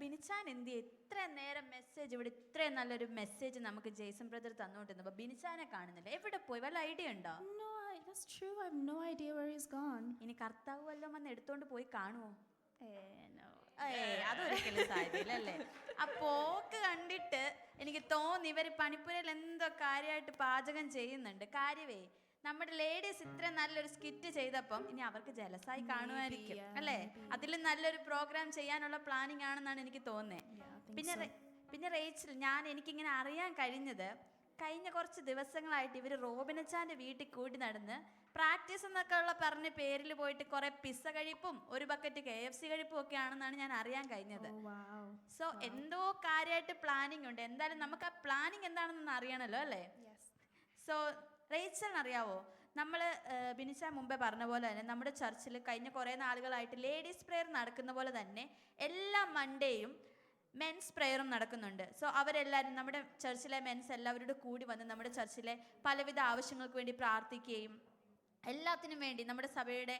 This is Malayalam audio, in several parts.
ബിനിച്ചാൻ എന്ത് ഇത്ര നേരം മെസ്സേജ് ഇവിടെ ഇത്രയും നല്ലൊരു മെസ്സേജ് നമുക്ക് ജെയ്സൺ ബ്രദർ തന്നുകൊണ്ടിരുന്നപ്പോൾ ബിനിച്ചാനെ കാണുന്നില്ല. എവിടെ പോയി? വല്ല ഐഡിയ ഉണ്ടോ? No, that's true. I have no idea where he's gone. ഇനി കർത്താവ് വല്ലതും വന്ന് എടുത്തോണ്ട് പോയി കാണുമോ? No. അതൊരിക്കലും സാധ്യതയില്ല അല്ലേ? ആ പോക്ക് കണ്ടിട്ട് എനിക്ക് തോന്നി ഇവർ പണിപ്പുരയിൽ എന്തോ കാര്യമായിട്ട് പാചകം ചെയ്യുന്നുണ്ട്. കാര്യവേ നമ്മുടെ ലേഡീസ് ഇത്ര നല്ലൊരു സ്കിറ്റ് ചെയ്തപ്പം ഇനി അവർക്ക് ജലസായി കാണുമായിരിക്കും അല്ലേ? അതിൽ നല്ലൊരു പ്രോഗ്രാം ചെയ്യാനുള്ള പ്ലാനിങ് ആണെന്നാണ് എനിക്ക് തോന്നുന്നത്. പിന്നെ റേച്ചൽ, എനിക്കിങ്ങനെ അറിയാൻ കഴിഞ്ഞത് കഴിഞ്ഞ കുറച്ച് ദിവസങ്ങളായിട്ട് ഇവർ റോബിനച്ചാൻ്റെ വീട്ടിൽ കൂടി നടന്ന് പ്രാക്ടീസ് എന്നൊക്കെ ഉള്ള പറഞ്ഞ പേരിൽ പോയിട്ട് കുറെ പിസ്സ കഴിപ്പും ഒരു ബക്കറ്റ് KFC കഴിപ്പും ഒക്കെ ആണെന്നാണ് ഞാൻ അറിയാൻ കഴിഞ്ഞത്. സോ എന്തോ കാര്യമായിട്ട് പ്ലാനിങ് ഉണ്ട്. എന്തായാലും നമുക്ക് ആ പ്ലാനിങ് എന്താണെന്ന് അറിയണമല്ലോ അല്ലേ? സോ റേച്ചലിന് അറിയാവോ, നമ്മൾ ബിനിച്ച മുമ്പേ പറഞ്ഞ പോലെ തന്നെ നമ്മുടെ ചർച്ചിൽ കഴിഞ്ഞ കുറേ നാളുകളായിട്ട് ലേഡീസ് പ്രെയർ നടക്കുന്ന പോലെ തന്നെ എല്ലാ മൺഡേയും മെൻസ് പ്രെയറും നടക്കുന്നുണ്ട്. സോ അവരെല്ലാവരും നമ്മുടെ ചർച്ചിലെ മെൻസ് എല്ലാവരോടും കൂടി വന്ന് നമ്മുടെ ചർച്ചിലെ പലവിധ ആവശ്യങ്ങൾക്ക് വേണ്ടി പ്രാർത്ഥിക്കുകയും എല്ലാത്തിനും വേണ്ടി നമ്മുടെ സഭയുടെ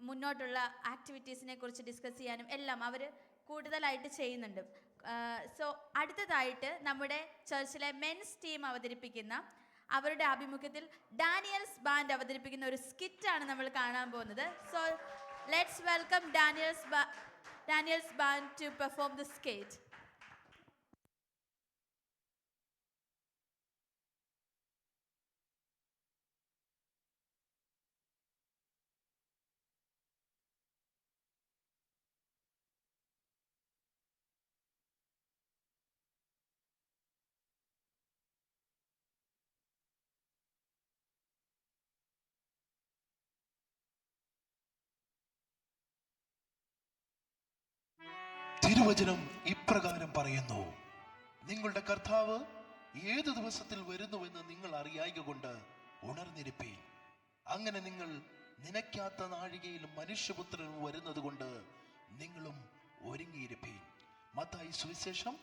മുന്നോട്ടുള്ള ആക്ടിവിറ്റീസിനെ കുറിച്ച് ഡിസ്കസ് ചെയ്യാനും എല്ലാം അവർ കൂടുതലായിട്ട് ചെയ്യുന്നുണ്ട്. സോ അടുത്തതായിട്ട് നമ്മുടെ ചർച്ചിലെ മെൻസ് ടീം അവതരിപ്പിക്കുന്ന അവരുടെ ആഭിമുഖ്യത്തിൽ ഡാനിയൽസ് ബാൻഡ് അവതരിപ്പിക്കുന്ന ഒരു സ്കിറ്റാണ് നമ്മൾ കാണാൻ പോകുന്നത്. So let's welcome Daniel's band to perform the skit. തിരുവചനം ഇപ്രകാരം പറയുന്നു: നിങ്ങളുടെ കർത്താവ് ഏതു ദിവസത്തിൽ വരുന്നുവെന്ന് നിങ്ങൾ അറിയായ്ക കൊണ്ട് ഉണർന്നിരിപ്പീൻ. അങ്ങനെ നിങ്ങൾ നനയ്ക്കാത്ത നാഴികയിൽ മനുഷ്യപുത്രൻ വരുന്നത് കൊണ്ട് നിങ്ങളും ഒരുങ്ങിയിരിപ്പീൻ. മത്തായി സുവിശേഷം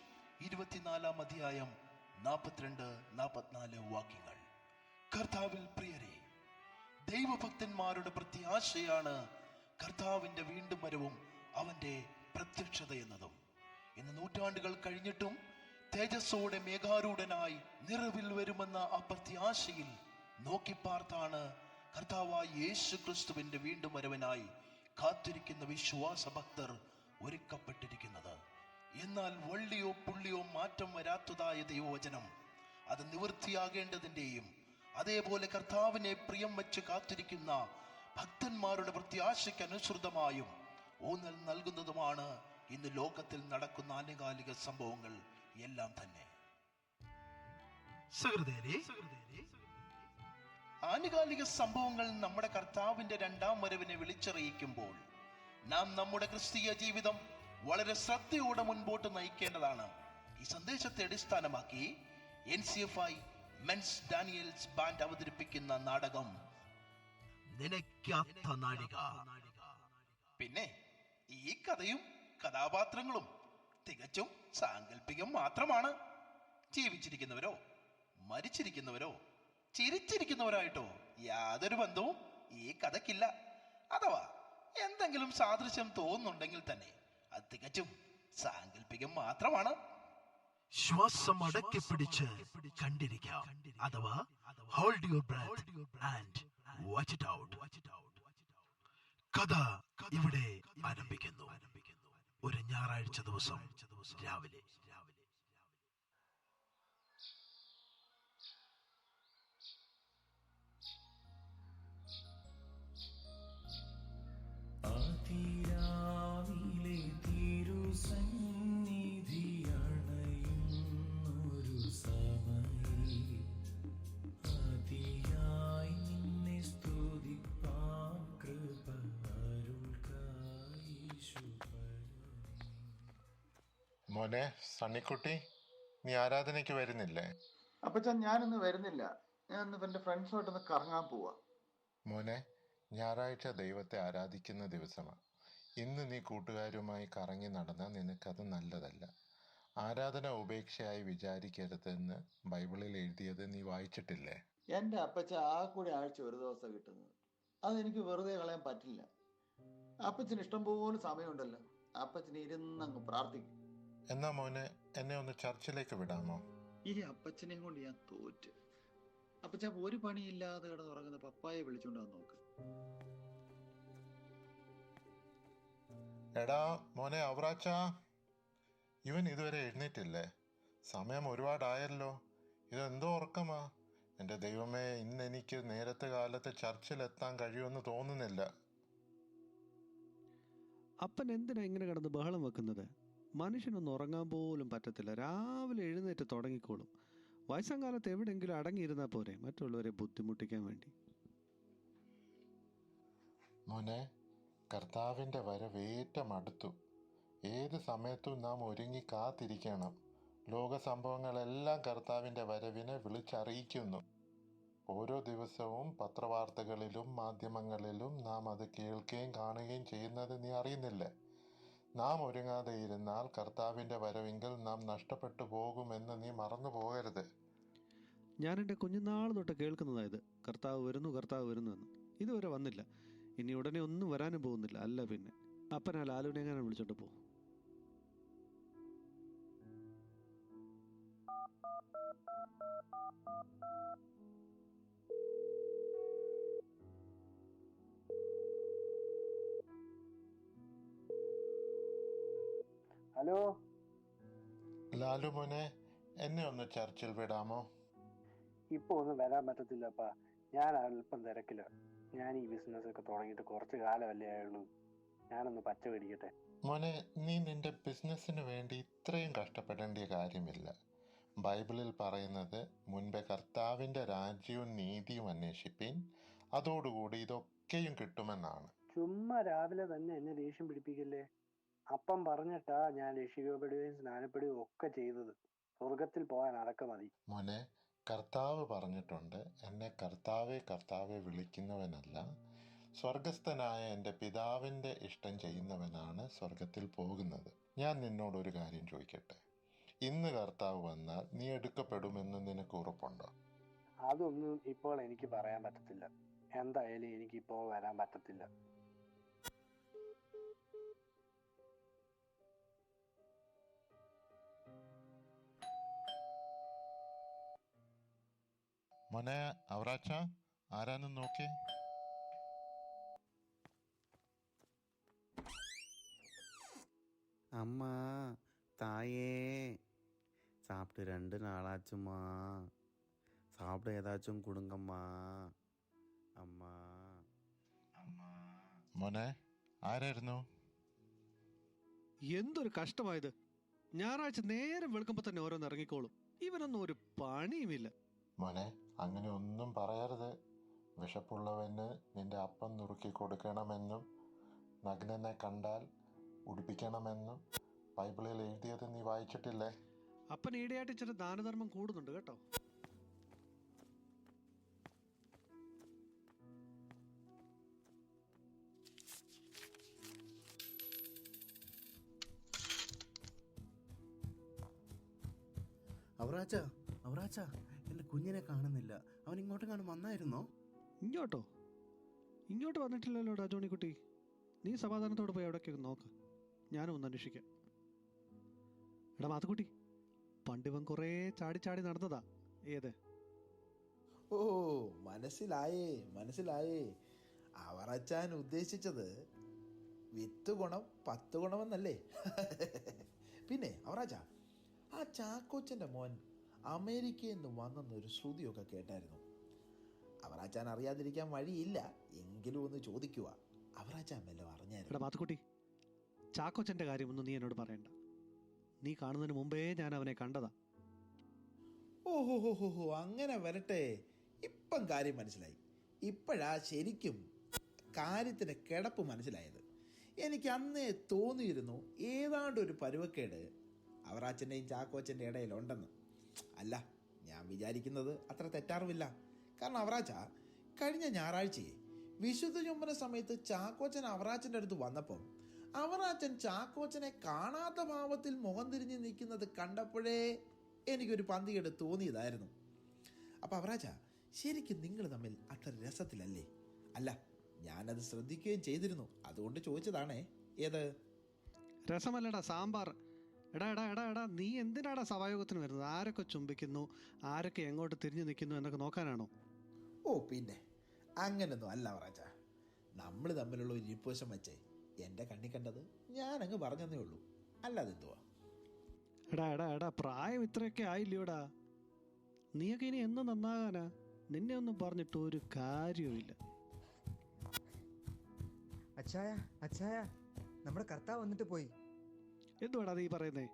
24-ാം അധ്യായം 42-44 വാക്യങ്ങൾ. കർത്താവിൽ പ്രിയരെ, ദൈവഭക്തന്മാരുടെ പ്രത്യാശയാണ് കർത്താവിന്റെ വീണ്ടും വരവും അവന്റെ പ്രത്യക്ഷത എന്നതും. ഇന്ന് നൂറ്റാണ്ടുകൾ കഴിഞ്ഞിട്ടും തേജസ്സോടെ മേഘാരൂഢനായി നിറവിൽ വരുമെന്ന ആ പ്രത്യാശയിൽ നോക്കിപ്പാർത്താണ് കർത്താവായ യേശു ക്രിസ്തുവിന്റെ വീണ്ടും വരവിനായി കാത്തിരിക്കുന്ന വിശ്വാസ ഭക്തർ ഒരുക്കപ്പെട്ടിരിക്കുന്നത്. എന്നാൽ വള്ളിയോ പുള്ളിയോ മാറ്റം വരാത്തതായ ദൈവവചനം അത് നിവൃത്തിയാകേണ്ടതിൻ്റെയും അതേപോലെ കർത്താവിനെ പ്രിയം വെച്ച് കാത്തിരിക്കുന്ന ഭക്തന്മാരുടെ പ്രത്യാശയ്ക്ക് അനുസൃതമായും ഊന്നൽ നൽകുന്നതുമാണ് ഇന്ന് ലോകത്തിൽ നടക്കുന്ന ആനുകാലിക സംഭവങ്ങൾ എല്ലാം തന്നെ. ആനുകാലിക സംഭവങ്ങൾ നമ്മുടെ കർത്താവിന്റെ രണ്ടാം വരവിനെ വിളിച്ചറിയിക്കുമ്പോൾ നാം നമ്മുടെ ക്രിസ്തീയ ജീവിതം വളരെ ശ്രദ്ധയോടെ മുൻപോട്ട് നയിക്കേണ്ടതാണ്. ഈ സന്ദേശത്തെ അടിസ്ഥാനമാക്കി NCFI മെൻസ് ഡാനിയൽസ് ബാൻഡ് അവതരിപ്പിക്കുന്ന നാടകം നനയ്ക്കാത്ത നാഴിക. പിന്നെ ഈ കഥയും കഥാപാത്രങ്ങളും തികച്ചും സാങ്കല്പികം മാത്രമാണ്. ജീവിച്ചിരിക്കുന്നവരോ മരിച്ചിരിക്കുന്നവരോ ചിരിച്ചിരിക്കുന്നവരായിട്ടോ യാതൊരു ബന്ധവും ഈ കഥയ്ക്കില്ല. അഥവാ എന്തെങ്കിലും സാദൃശ്യം തോന്നുന്നുണ്ടെങ്കിൽ തന്നെ അത് തികച്ചും സാങ്കല്പികം മാത്രമാണ്. ശ്വാസം അടക്കി പിടിച്ച് കണ്ടിരിക്കാം, അഥവാ hold your breath and watch it out. കഥ ഇവിടെ ആരംഭിക്കുന്നു. ഒരു ഞായറാഴ്ച ദിവസം രാവിലെ. ആതിരാവിലെ തിരുസന്നിധി അണയുന്നൊരു സമയം അതിയായി നിന്നെ സ്തുതിപ്പാൻ കൃപ അരുൾക്കായി. മോനെ സണ്ണിക്കുട്ടി, നീ ആരാധനയ്ക്ക് വരുന്നില്ലേ? അപ്പച്ചാ, ഞാനിന്ന് വരുന്നില്ല. ഞാൻ ഇന്ന് എൻ്റെ ഫ്രണ്ട്സുമായിട്ടൊന്ന് കറങ്ങാൻ പോവാ. മോനെ, ഞായറാഴ്ച ദൈവത്തെ ആരാധിക്കുന്ന ദിവസമാണ്. ഇന്ന് നീ കൂട്ടുകാരുമായി കറങ്ങി നടന്നാൽ നിനക്കത് നല്ലതല്ല. ആരാധന ഉപേക്ഷയായി വിചാരിക്കരുതെന്ന് ബൈബിളിൽ എഴുതിയത് നീ വായിച്ചിട്ടില്ലേ? എൻ്റെ അപ്പച്ച ആ കൂടി ആഴ്ച ഒരു ദിവസം കിട്ടുന്നത്, അതെനിക്ക് വെറുതെ കളയാൻ പറ്റില്ല. അപ്പച്ചന് ഇഷ്ടംപോലെ സമയമുണ്ടല്ലോ. അപ്പച്ചന് ഇരുന്നങ്ങ് പ്രാർത്ഥിക്കും. എന്നാ മോനെ എന്നെ ഒന്ന് ചർച്ചിലേക്ക് വിടാമോ? ഈ അപ്പച്ചനെയും കൊണ്ട് ഞാൻ തോറ്റ്. അപ്പച്ച ഒരു പണിയില്ലാതെ കിടന്നുറങ്ങുന്ന പപ്പായെ വിളിച്ചോണ്ട് വന്ന് നോക്ക്. എടാ മോനെ അവറാച്ച, ഇവൻ ഇതുവരെ എഴുന്നേറ്റില്ലേ? സമയം ഒരുപാടായല്ലോ. ഇതെന്തോ ഉറക്കമാ? എൻ്റെ ദൈവമേ, ഇന്ന് എനിക്ക് നേരത്തെ കാലത്ത് ചർച്ചിലെത്താൻ കഴിയുമെന്ന് തോന്നുന്നില്ല. അപ്പൻ എന്തിനാ ഇങ്ങനെ കിടന്ന് ബഹളം വെക്കുന്നത്? മനുഷ്യനൊന്നും ഉറങ്ങാൻ പോലും പറ്റത്തില്ല. രാവിലെ എഴുന്നേറ്റ് തുടങ്ങിക്കോളും. വയസ്സാം കാലത്ത് എവിടെയെങ്കിലും അടങ്ങിയിരുന്നാൽ പോരെ, മറ്റുള്ളവരെ ബുദ്ധിമുട്ടിക്കാൻ വേണ്ടി. മോനെ, കർത്താവിൻ്റെ വരവേറ്റം അടുത്തു. ഏത് സമയത്തും നാം ഒരുങ്ങി കാത്തിരിക്കണം. ലോക സംഭവങ്ങളെല്ലാം കർത്താവിൻ്റെ വരവിനെ വിളിച്ചറിയിക്കുന്നു. ഓരോ ദിവസവും പത്രവാർത്തകളിലും മാധ്യമങ്ങളിലും നാം അത് കേൾക്കുകയും കാണുകയും ചെയ്യുന്നത് നീ അറിയുന്നില്ലേ? നാം ഒരുങ്ങാതെ ഇരുന്നാൽ കർത്താവിൻ്റെ വരവിങ്കിൽ നാം നഷ്ടപ്പെട്ടു പോകുമെന്ന് നീ മറന്നു പോകരുത്. ഞാൻ എൻ്റെ കുഞ്ഞുനാൾ തൊട്ട് കേൾക്കുന്നതായത്, കർത്താവ് വരുന്നു കർത്താവ് വരുന്നു എന്ന്. ഇതുവരെ വന്നില്ല. ഇനി ഉടനെ ഒന്നും വരാനും പോകുന്നില്ല. അല്ല പിന്നെ അപ്പനാ ലാലുവിനെ എങ്ങനെ വിളിച്ചോണ്ട് പോകും? ഹലോ. ലാലു മോനെ, എന്നെ ഒന്ന് ചർച്ചിൽ വിടാമോ? ഇപ്പൊ ഒന്നും വരാൻ പറ്റത്തില്ലപ്പാ. ഞാൻ അല്പം തിരക്കില്ല. ഞാൻ ഈ ബിസിനസ് ഒക്കെ തുടങ്ങിയിട്ട് കുറച്ച് കാലമല്ലേ ആയുള്ളൂ. ഞാനൊന്ന് പച്ച പിടിക്കട്ടെ. മോനെ, നീ നിന്റെ ബിസിനസ്സിന് വേണ്ടി ഇത്രയും കഷ്ടപ്പെടേണ്ട കാര്യമില്ല. ബൈബിളിൽ പറയുന്നത് മുൻപേ കർത്താവിൻ്റെ രാജ്യവും നീതിയും അന്വേഷിപ്പിൻ, അതോടുകൂടി ഇതൊക്കെയും കിട്ടുമെന്നാണ്. ചുമ്മാ രാവിലെ തന്നെ എന്നെ ദേഷ്യം പിടിപ്പിക്കല്ലേ. അപ്പം പറഞ്ഞിട്ടാ ഞാൻ രക്ഷിക്കപ്പെടുകയും സ്നാനപ്പെടുകയും ഒക്കെ ചെയ്തത്. സ്വർഗത്തിൽ പോകാൻ അതൊക്കെ മതി. മോനെ, കർത്താവ് പറഞ്ഞിട്ടുണ്ട്, എന്നെ കർത്താവെ കർത്താവെ വിളിക്കുന്നവനല്ല, സ്വർഗസ്ഥനായ എൻ്റെ പിതാവിൻ്റെ ഇഷ്ടം ചെയ്യുന്നവനാണ് സ്വർഗത്തിൽ പോകുന്നത്. ഞാൻ നിന്നോടൊരു കാര്യം ചോദിക്കട്ടെ. ഇന്ന് കർത്താവ് വന്നാൽ നീ എടുക്കപ്പെടുമെന്ന് നിനക്ക് ഉറപ്പുണ്ടോ? അതൊന്നും ഇപ്പോൾ എനിക്ക് പറയാൻ പറ്റത്തില്ല. എന്തായാലും എനിക്കിപ്പോൾ വരാൻ പറ്റത്തില്ല. മോനെ അവറാച്ച, ആരാന്ന് നോക്കി. அம்மா தாயே சாப்பிட்டு 2 நாளாச்சும்மா, சாப்பிட ஏதாச்சும் கொடுங்கம்மா. அம்மா മോനെ, ആരായിരുന്നു? എന്തൊരു കഷ്ടമായത്. ഞായറാഴ്ച നേരം വെളുക്കുമ്പോൾ തന്നെ ഓരോന്ന് ഇറങ്ങിക്കോളും. ഇവനൊന്നും ഒരു പണിയുമില്ല. മോനെ, അങ്ങനെ ഒന്നും പറയരുത്. വിശപ്പുള്ളവന് നിന്റെ അപ്പം നുറുക്കി കൊടുക്കണമെന്നും നഗ്നനെ കണ്ടാൽ ഉടുപ്പിക്കണമെന്നും ബൈബിളിൽ എഴുതിയത് നീ വായിച്ചിട്ടില്ലേ? അപ്പൻ ഈടെയായിട്ട് ഇച്ചിരി ദാനധർമ്മം കൂടുന്നുണ്ട് കേട്ടോ. അവറാച്ച അവറാച്ച, എൻ്റെ കുഞ്ഞിനെ കാണുന്നില്ല. അവൻ ഇങ്ങോട്ടെങ്ങാനും വന്നായിരുന്നോ? ഇങ്ങോട്ടോ? ഇങ്ങോട്ട് വന്നിട്ടില്ലല്ലോടാ ജോണിക്കുട്ടി. നീ സമാധാനത്തോടെ പോയി എവിടേക്കൊക്കെ നോക്ക്. ഞാനും ഒന്ന് അന്വേഷിക്കാം. എടാ മാത്തുക്കുട്ടി, പണ്ട് ഇവൻ കുറേ ചാടി ചാടി നടന്നതാ. ഏത്? ഓ, മനസ്സിലായേ മനസ്സിലായേ. അവറച്ചാൻ ഉദ്ദേശിച്ചത് വിത്ത് ഗുണം 10 ഗുണമെന്നല്ലേ? പിന്നെ അവറാച്ച, ആ ചാക്കോച്ചൻ്റെ മോൻ അമേരിക്കയിൽ നിന്ന് വന്നെന്നൊരു ശ്രുതിയൊക്കെ കേട്ടായിരുന്നു. അവറാച്ചാൻ അറിയാതിരിക്കാൻ വഴിയില്ല. എങ്കിലും ഒന്ന് ചോദിക്കുക, അവറാച്ചാൻ വല്ലതും അറിഞ്ഞായിരുന്നു? എടാ മാത്തുക്കുട്ടി, ചാക്കോച്ചൻ്റെ കാര്യമൊന്നും നീ എന്നോട് പറയണ്ട. നീ കാണുന്നതിന് മുമ്പേ ഞാൻ അവനെ കണ്ടതാ. ഓഹോ, അങ്ങനെ വരട്ടെ. ഇപ്പം കാര്യം മനസ്സിലായി. ഇപ്പോഴാ ശരിക്കും കാര്യത്തിൻ്റെ കിടപ്പ് മനസ്സിലായത്. എനിക്ക് അന്നേ തോന്നിയിരുന്നു ഏതാണ്ട് ഒരു പരുവക്കേട് അവറാച്ചൻ്റെയും ചാക്കോച്ചൻ്റെ ഇടയിലുണ്ടെന്ന്. അല്ല, ഞാൻ വിചാരിക്കുന്നത് അത്ര തെറ്റാറുമില്ല. കാരണം അവറാച്ച കഴിഞ്ഞ ഞായറാഴ്ചയെ വിശുദ്ധ ചുംബന സമയത്ത് ചാക്കോച്ചൻ അവറാച്ചൻ്റെ അടുത്ത് വന്നപ്പം അവറാച്ചൻ ചാക്കോച്ചനെ കാണാത്ത ഭാവത്തിൽ മുഖം തിരിഞ്ഞ് നിൽക്കുന്നത് കണ്ടപ്പോഴേ എനിക്കൊരു പന്തികേട് തോന്നിയതായിരുന്നു. അപ്പം അവറാച്ച, ശരിക്കും നിങ്ങൾ തമ്മിൽ അത്ര രസത്തിലല്ലേ? അല്ല, ഞാനത് ശ്രദ്ധിക്കുകയും ചെയ്തിരുന്നു. അതുകൊണ്ട് ചോദിച്ചതാണേ. ഏത് രസമല്ലടാ, സാമ്പാർ. എടാ എടാ എടാ എടാ നീ എന്തിനാടാ സഭായോഗത്തിന് വരുന്നത്? ആരൊക്കെ ചുംബിക്കുന്നു, ആരൊക്കെ എങ്ങോട്ട് തിരിഞ്ഞു നിൽക്കുന്നു എന്നൊക്കെ നോക്കാനാണോ? ഓ പിന്നെ അങ്ങനൊന്നും അല്ല അവറാച്ച. നമ്മൾ തമ്മിലുള്ള ഒരു ഇരിപ്പുവശം വെച്ചേ എൻ്റെ കണ്ണി കണ്ടത് ഞാനങ്ങ് പറഞ്ഞതേ ഉള്ളൂ, അല്ലാതെ എന്തുവാ. എടാ എടാ എടാ പ്രായം ഇത്രയൊക്കെ ആയില്ലയോടാ. നീയൊക്കെ ഇനി എന്ന് നന്നാകാനാ? നിന്നെ ഒന്നും പറഞ്ഞിട്ട് ഒരു കാര്യവുമില്ല. അച്ചായ അച്ചായ, നമ്മുടെ കർത്താവ് വന്നിട്ട് പോയി. എന്തുവാടാ നീ പറയുന്നേ?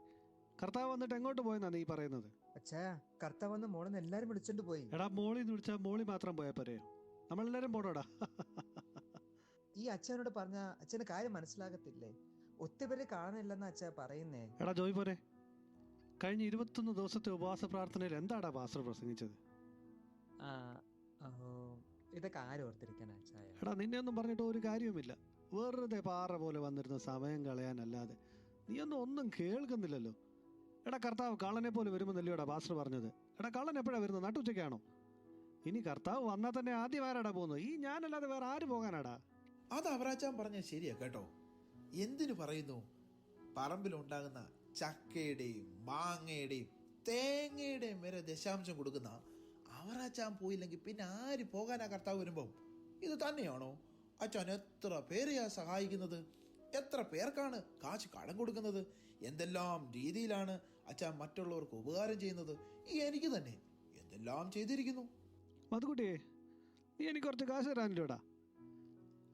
കർത്താവ് വന്നിട്ട് എങ്ങോട്ട് പോയെന്നാ നീ പറയുന്നത്? അച്ചായ, കർത്താവ് വന്ന് മോളെന്ന് എല്ലാരും വിളിച്ചോണ്ട് പോയി. എടാ മോളിന്ന് വിളിച്ചാൽ മോളി മാത്രം പോയാൽ പോരെയോ? നമ്മളെല്ലാരും പോണോടാ. ഈ അച്ഛനോട് പറഞ്ഞ അച്ഛന് കാര്യം മനസ്സിലാകത്തില്ലേ? ഒത്തിരി പേര് കാണാനില്ലെന്ന് അച്ഛാ പറയുന്നേ. എടാ ജോയ് പോരെ, കഴിഞ്ഞ 21 ദിവസത്തെ ഉപവാസ പ്രാർത്ഥനയിൽ എന്താടാ പാസ്റ്റർ പ്രസംഗിച്ചത്? ഇതൊക്കെ ആരും ഓർത്തിരിക്കാനാ അച്ചായ? എടാ നിന്നെ ഒന്നും പറഞ്ഞിട്ട് ഒരു കാര്യവുമില്ല. വെറുതെ പാറ പോലെ വന്നിരുന്ന സമയം കളയാനല്ലാതെ ഒന്നും കേൾക്കുന്നില്ലല്ലോ. എടാ കർത്താവ് കള്ളനെ പോലെ വരുമെന്നല്ലയോടാ പാസ്റ്റർ പറഞ്ഞത്? എടാ കള്ളൻ എപ്പോഴാ വരുന്നത്? നട്ടുച്ചയ്ക്കാണോ? ഇനി കർത്താവ് വന്നാൽ തന്നെ ആദ്യം ആരാടാ പോകുന്നത്? ഈ ഞാനല്ലാതെ വേറെ ആര് പോകാനാടാ? അത് അവറാച്ചാൻ പറഞ്ഞ ശരിയാ കേട്ടോ. എന്തിനു പറയുന്നു, പറമ്പിലുണ്ടാകുന്ന ചക്കയുടെയും മാങ്ങയുടെയും തേങ്ങയുടെയും വരെ ദശാംശം കൊടുക്കുന്ന അവറാച്ചാൻ പോയില്ലെങ്കിൽ പിന്നെ ആര് പോകാനാ കർത്താവ് വരുമ്പം? ഇത് തന്നെയാണോ അച്ഛൻ എത്ര പേരെയാ സഹായിക്കുന്നത്? എത്ര പേർക്കാണ് കാശ് കടം കൊടുക്കുന്നത്? എന്തെല്ലാം രീതിയിലാണ് അച്ഛൻ മറ്റുള്ളവർക്ക് ഉപകാരം ചെയ്യുന്നത്? എനിക്ക് തന്നെ എന്തെല്ലാം ചെയ്തിരിക്കുന്നു. മധുക്കുട്ടിയെ, നീ എനിക്ക് കുറച്ച് കാശ് തരാനില്ലോടാ.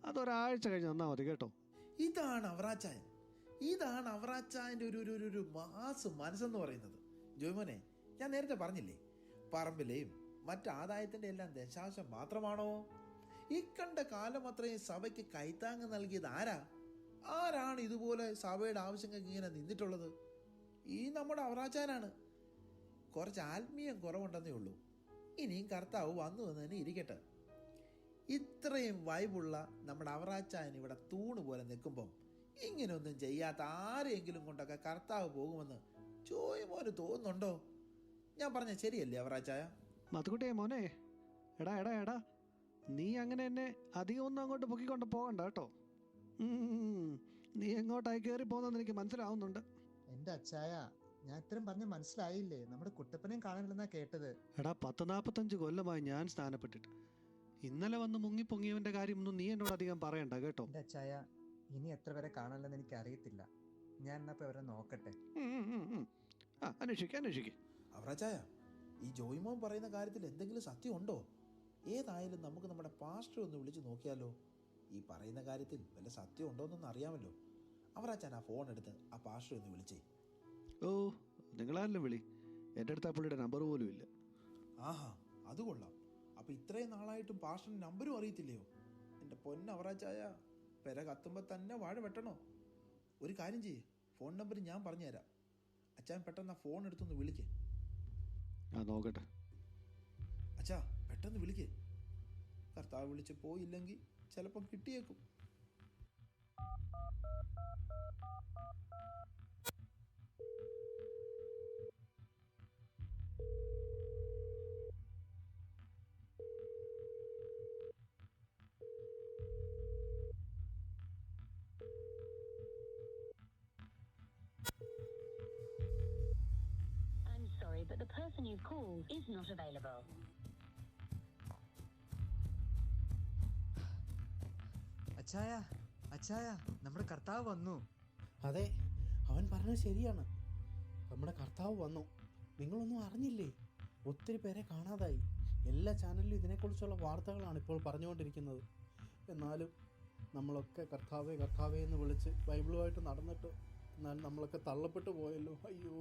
അതൊരാഴ്ച കഴിഞ്ഞ് തന്നാൽ മതി കേട്ടോ. ഇതാണ് അവറാച്ചായൻ. ഇതാണ് അവറാച്ചായൻ്റെ ഒരു മാസ് മനസ്സെന്ന് പറയുന്നത്. ജോയ്മോനെ, ഞാൻ നേരത്തെ പറഞ്ഞില്ലേ, പറമ്പിലെയും മറ്റാദായത്തിൻ്റെ എല്ലാം ദശാംശം മാത്രമാണോ? ഈ കണ്ട കാലം അത്രയും സഭയ്ക്ക് കൈത്താങ്ങ് നൽകിയത് ആരാണ് ഇതുപോലെ സഭയുടെ ആവശ്യങ്ങൾക്ക് ഇങ്ങനെ നിന്നിട്ടുള്ളത്? ഈ നമ്മുടെ അവറാച്ചാനാണ്. കുറച്ച് ആത്മീയം കുറവുണ്ടെന്നേ ഉള്ളൂ. ഇനിയും കർത്താവ് വന്നു തന്നെ ഇരിക്കട്ടെ. ഇത്രയും വൈബുള്ള നമ്മുടെ അവറാച്ചാൻ ഇവിടെ തൂണ് പോലെ നിൽക്കുമ്പം ഇങ്ങനെയൊന്നും ചെയ്യാത്ത ആരെങ്കിലും കൊണ്ടൊക്കെ കർത്താവ് പോകുമെന്ന് ചോയ്മോന് തോന്നുന്നുണ്ടോ? ഞാൻ പറഞ്ഞ ശരിയല്ലേ അവറാച്ചായ? മധുക്കുട്ടിയെ മോനെ, എടാ എടാ എടാ, നീ അങ്ങനെ എന്നെ അധികം ഒന്നും അങ്ങോട്ട് പൊക്കിക്കൊണ്ട് പോകണ്ട കേട്ടോ. നീ എങ്ങോട്ടായി കയറി പോകുന്നെന്ന് എനിക്ക് മനസ്സിലാവുന്നുണ്ട്. എന്റെ അച്ചായ, ഞാൻ ഇത്രയും പറഞ്ഞ മനസ്സിലായില്ലേ? നമ്മുടെ കുട്ടപ്പനെയും കാണാനില്ലെന്നാ കേട്ടത്. എടാ 10-45 കൊല്ലമായി ഞാൻ സ്ഥാനപ്പെട്ടിട്ട്. ഇന്നലെ വന്ന് മുങ്ങിപ്പൊങ്ങിയവന്റെ കാര്യമൊന്നും നീ എന്നോട് അധികം പറയണ്ട കേട്ടോ. എന്റെ അച്ചായ, ഇനി എത്ര പേരെ കാണാനില്ലെന്ന് എനിക്ക് അറിയത്തില്ല. ഞാൻ എന്നപ്പോ അവരെ നോക്കട്ടെ. അന്വേഷിക്കേ. അവറാച്ചായ, ഈ ജോയ്മോൻ പറയുന്ന കാര്യത്തിൽ എന്തെങ്കിലും സത്യം ഉണ്ടോ? ഏതായാലും നമുക്ക് നമ്മുടെ പാസ്റ്റർ ഒന്ന് വിളിച്ച് നോക്കിയാലോ? ഈ പറയുന്ന കാര്യത്തിൽ വല്ല സത്യം ഉണ്ടോയെന്നൊന്ന് അറിയാമല്ലോ. അവറാച്ചാൻ ആ ഫോൺ എടുത്ത് ആ പാസ്റ്റർ ഒന്ന് വിളിച്ചേ. ഓ, നിങ്ങളാരെല്ലാം വിളി. എൻ്റെ അടുത്ത് ആ പുള്ളിയുടെ നമ്പർ പോലും ഇല്ല. ആഹാ, അത് കൊള്ളാം. അപ്പം ഇത്രയും നാളായിട്ടും പാസ്റ്ററിൻ്റെ നമ്പരും അറിയത്തില്ലയോ? എൻ്റെ പൊന്നവറാച്ചായ, പെര കത്തുമ്പോൾ തന്നെ വാഴ വെട്ടണോ? ഒരു കാര്യം ചെയ്യേ, ഫോൺ നമ്പർ ഞാൻ പറഞ്ഞുതരാം. അച്ഛൻ പെട്ടെന്ന് ആ ഫോൺ എടുത്തൊന്ന് വിളിക്കേ. നോക്കട്ടെ. അച്ഛാ, പെട്ടെന്ന് വിളിക്കേ. കർത്താവ് വിളിച്ച് പോയില്ലെങ്കിൽ ചിലപ്പം കിട്ടിയേക്കും. But the person you've called is not available. അച്ചായ, നമ്മുടെ കർത്താവ് വന്നു. അതെ, അവൻ പറഞ്ഞത് ശരിയാണ്. നമ്മുടെ കർത്താവ് വന്നു. നിങ്ങളൊന്നും അറിഞ്ഞില്ലേ? ഒത്തിരി പേരെ കാണാതായി. എല്ലാ ചാനലിലും ഇതിനെക്കുറിച്ചുള്ള വാർത്തകളാണ് ഇപ്പോൾ പറഞ്ഞുകൊണ്ടിരിക്കുന്നത്. എന്നാലും നമ്മളൊക്കെ കർത്താവേ കർത്താവേ എന്ന് വിളിച്ച് ബൈബിളുമായിട്ട് നടന്നിട്ട് എന്നാൽ നമ്മളൊക്കെ തള്ളപ്പെട്ടു പോയല്ലോ. അയ്യോ,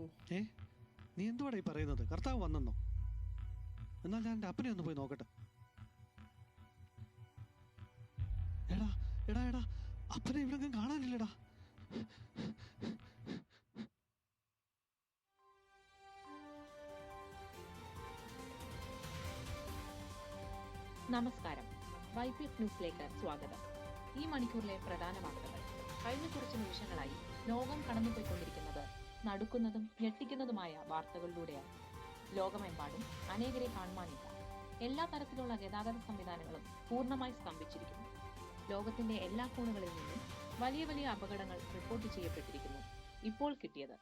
നീ എന്തുവാടാ ഈ പറയുന്നത്? കർത്താവ് വന്നെന്നോ? എന്നാൽ ഞാൻ എൻ്റെ അപ്പനെ ഒന്ന് പോയി നോക്കട്ടെ. എടാ എടാ എടാ, അപ്പനെ ഇവിടെ കാണാനില്ലടാ. നമസ്കാരം, വൈപ്പിക് ന്യൂസിലേക്ക് സ്വാഗതം. ഈ മണിക്കൂറിലെ പ്രധാന വാർത്തകൾ. കഴിഞ്ഞ കുറച്ച് നിമിഷങ്ങളായി ലോകം കടന്നുപോയിക്കൊണ്ടിരിക്കുന്നത് നടുക്കുന്നതും ഞെട്ടിക്കുന്നതുമായ വാർത്തകളിലൂടെയാണ്. ലോകമെമ്പാടും അനേകരെ കാണുവാനില്ല. എല്ലാ തരത്തിലുള്ള ഗതാഗത സംവിധാനങ്ങളും പൂർണ്ണമായി സ്തംഭിച്ചിരിക്കുന്നു. ലോകത്തിന്റെ എല്ലാ കോണുകളിൽ നിന്നും വലിയ വലിയ അപകടങ്ങൾ റിപ്പോർട്ട് ചെയ്യപ്പെട്ടിരിക്കുന്നു. ഇപ്പോൾ കിട്ടിയത്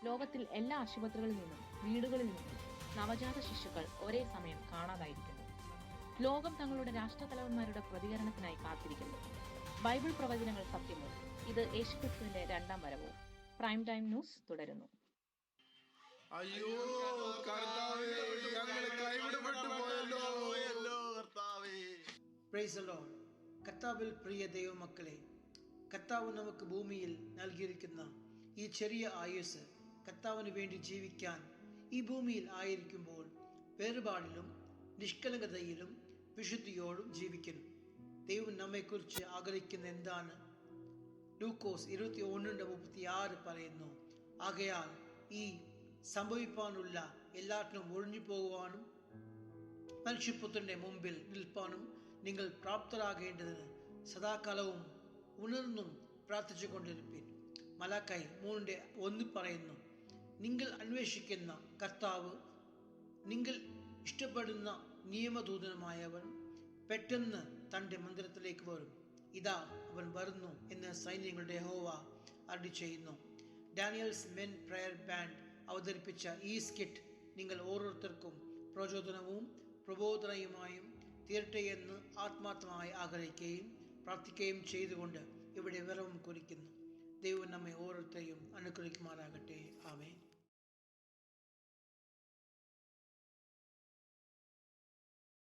ലോകത്തിൽ എല്ലാ ആശുപത്രികളിൽ നിന്നും വീടുകളിൽ നിന്നും നവജാത ശിശുക്കൾ ഒരേ സമയം കാണാതായിരിക്കുന്നു. ലോകം തങ്ങളുടെ രാഷ്ട്രതലവന്മാരുടെ പ്രതികരണത്തിനായി കാത്തിരിക്കുന്നു. ബൈബിൾ പ്രവചനങ്ങൾ സത്യമോ? ഇത് യേശുക്രിസ്തുവിന്റെ രണ്ടാം വരവോ? പ്രൈം ടൈം ന്യൂസ് തുടരുന്നു. അയ്യോ കർത്താവേ, ഞങ്ങൾ കൈവിടപ്പെട്ടു പോയല്ലോ കർത്താവേ. Praise the Lord. കർത്താവിൽ പ്രിയ ദൈവമക്കളെ, കർത്താവ് നമുക്ക് ഭൂമിയിൽ നൽകിയിരിക്കുന്ന ഈ ചെറിയ ആയുസ് കർത്താവിന് വേണ്ടി ജീവിക്കാൻ ഈ ഭൂമിയിൽ ആയിരിക്കുമ്പോൾ വേറുപാടിലും നിഷ്കളങ്കതയിലും വിശുദ്ധിയോടും ജീവിക്കുന്നു. ദൈവം നമ്മെക്കുറിച്ച് ആഗ്രഹിക്കുന്ന എന്താണ്? ലൂക്കോസ് 21:36 പറയുന്നു, ആകയാൽ ഈ സംഭവിപ്പാനുള്ള എല്ലാറ്റിനും ഒഴിഞ്ഞു പോകുവാനും മനുഷ്യപുത്രന്റെ മുമ്പിൽ നിൽപ്പാനും നിങ്ങൾ പ്രാപ്തരാകേണ്ടതിന് സദാകാലവും ഉണർന്നും പ്രാർത്ഥിച്ചു കൊണ്ടിരിപ്പിൻ. മലാക്കായി 3:1 പറയുന്നു, നിങ്ങൾ അന്വേഷിക്കുന്ന കർത്താവ്, നിങ്ങൾ ഇഷ്ടപ്പെടുന്ന നിയമദൂതനുമായവൻ പെട്ടെന്ന് തൻ്റെ മന്ദിരത്തിലേക്ക് വരും. ഇതാ അവൻ വരുന്നു എന്ന് സൈന്യങ്ങളുടെ യഹോവ അരുളി ചെയ്യുന്നു. ഡാനിയൽസ് മെൻ പ്രയർ ബാൻഡ് അവതരിപ്പിച്ച ഈ സ്കിറ്റ് നിങ്ങൾ ഓരോരുത്തർക്കും പ്രചോദനവും പ്രബോധനയുമായും തീരട്ടെ എന്ന് ആത്മാർത്ഥമായി ആഗ്രഹിക്കുകയും പ്രാർത്ഥിക്കുകയും ചെയ്തുകൊണ്ട് ഇവിടെ വിരവും കുറിക്കുന്നു. ദൈവം നമ്മെ ഓരോരുത്തരെയും അനുഗ്രഹിക്കുമാറാകട്ടെ. ആമേൻ.